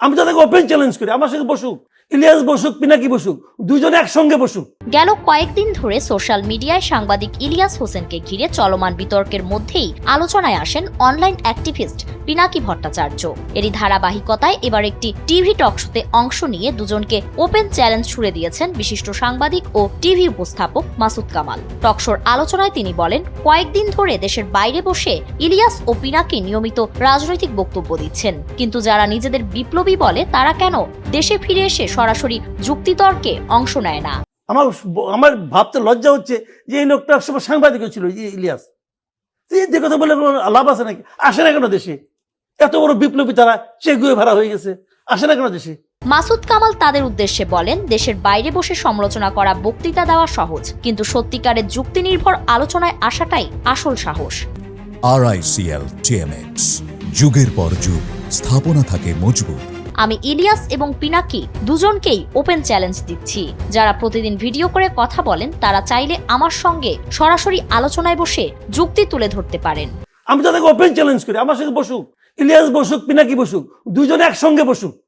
আমি তাদেরকে open challenge করি, আমার সঙ্গে বসুক, ইলিয়াস বসুক, পিনাকি বসুক, দুইজনে একসঙ্গে বসুক। গেল কয়েকদিন ধরে সোশ্যাল মিডিয়ায় সাংবাদিক ইলিয়াস হোসেনকে ঘিরে চলমান বিতর্কের মধ্যেই আলোচনায় আসেন অনলাইন অ্যাক্টিভিস্ট পিনাকি ভট্টাচার্য। এরই ধারাবাহিকতায় এবার একটি টিভি টকশোতে অংশ নিয়ে দুজনকে ওপেন চ্যালেঞ্জ ছুড়ে দিয়েছেন বিশিষ্ট সাংবাদিক ও টিভি উপস্থাপক মাসুদ কামাল। টকশোর আলোচনায় তিনি বলেন, কয়েকদিন ধরে দেশের বাইরে বসে ইলিয়াস ও পিনাকি নিয়মিত রাজনৈতিক বক্তব্য দিচ্ছেন, কিন্তু যারা নিজেদের বিপ্লবী বলে তারা কেন দেশে ফিরে এসে সরাসরি যুক্তিতর্কে অংশ নেয় না। আমার ভাবতে লজ্জা হচ্ছে যে এই লোকটা একসময় সাংবাদিকও ছিল, ইলিয়াস। যে কথা বলে লাভ আছে নাকি? আসে না কেন দেশে? এত বড় বিপ্লবী তারা চেগুয়ে ভাড়া হয়ে গেছে, আসে না কেন দেশে? মাসুদ কামাল তাদের উদ্দেশ্যে বলেন, দেশের বাইরে বসে সমালোচনা করা বক্তৃতা দেওয়া সহজ, কিন্তু সত্যিকারের যুক্তি নির্ভর আলোচনায় আসাটাই আসল সাহস। RICL TMX, যুগের পর যুগ স্থাপনা থাকে মজবুত। আমি ইলিয়াস এবং পিনাকি দুজনকেই ওপেন চ্যালেঞ্জ দিচ্ছি। যারা প্রতিদিন ভিডিও করে কথা বলেন তারা চাইলে আমার সঙ্গে সরাসরি আলোচনায় বসে যুক্তি তুলে ধরতে পারেন। আমি তাদেরকে ওপেন চ্যালেঞ্জ করি, আমার সঙ্গে বসুক, ইলিয়াস বসুক, পিনাকি বসুক, দুইজনে একসঙ্গে বসুক।